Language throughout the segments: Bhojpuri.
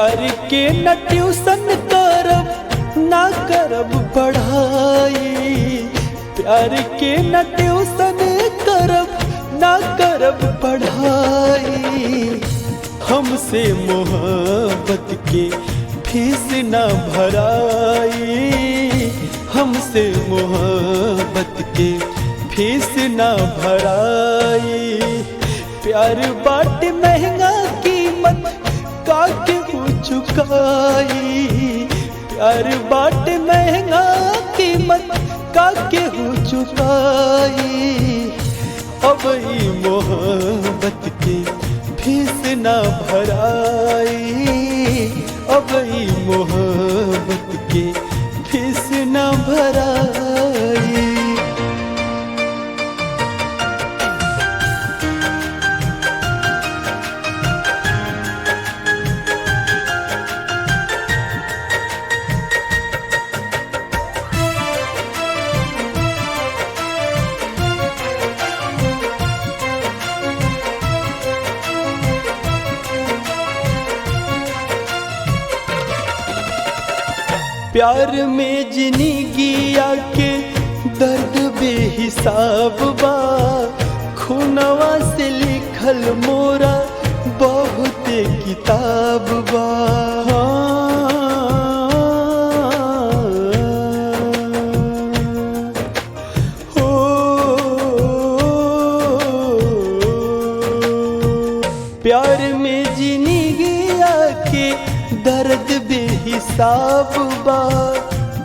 प्यार के न ट्यूशन करब ना करब पढ़ाई, प्यार के न ट्यूशन करब ना करब पढ़ाई। हमसे मोहब्बत के फीस ना भराई, हमसे मोहब्बत के फीस ना भराई। प्यार बाट महंगा कीमत का केहू चुकाई, प्यार बाट महंगा कीमत का केहू चुकाई। अब ई मोहब्बत के फीस ना भराई, अब ई मोहब्बत के फीस ना भराई। प्यार में जिंदगी आके दर्द बेहिसाब बा, खूनवा से लिखल मोरा बहुत किताब बा। प्यार में जिंदगी आके दर्द बेहिसाब बा,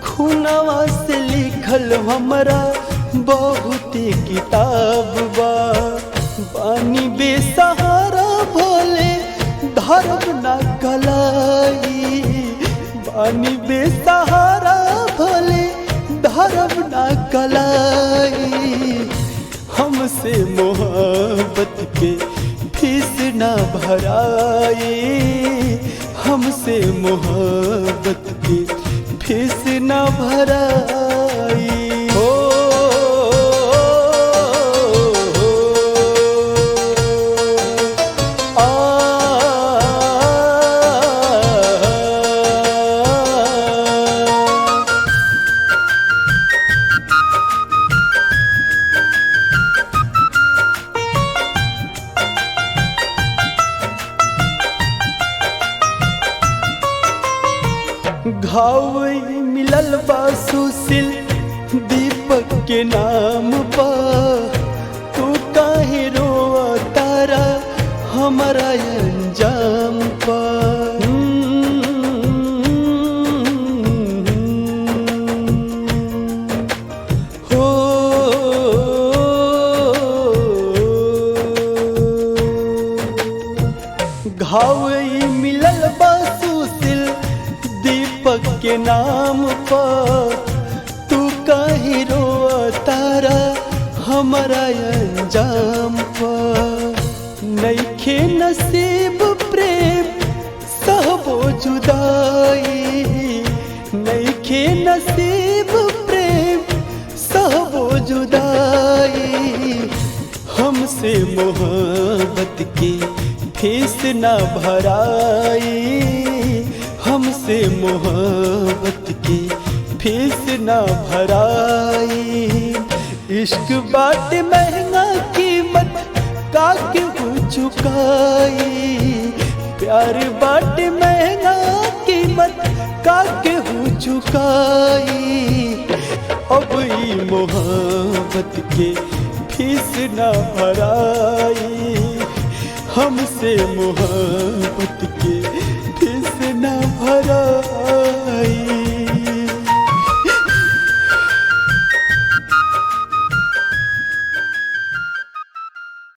खूनवा से लिखल हमरा बहुत किताब बा। बानी बेसहारा भोले धर्म ना कलाई, बानी बेसहारा भोले धर्म ना कलाई। हमसे मोहब्बत के फीस ना भराई, हमसे मोहब्बत की फीस ना भराई। हो घाव मिलल बा सुशील दीपक के नाम पा, तू काहे रोआ तारा हमारा अंजाम पा। हो घाव मिलल बा सुशील दीपक के नाम पा, तू काहे रोआ तारा हमारा अंजाम पा। नइखे नसीब प्रेम सहबो जुदाई, नइखे नसीब प्रेम सहबो जुदाई। हमसे मोहब्बत की फीस ना भराई, हमसे मोहब्बत की फीस ना भराई। इश्क बाट महंगा कीमत का केहू चुकाई, प्यार बाट महंगा कीमत का केहू चुकाई। अब ई मोहब्बत के फीस ना भराई, हमसे मोहब्बत के फीस ना भराई।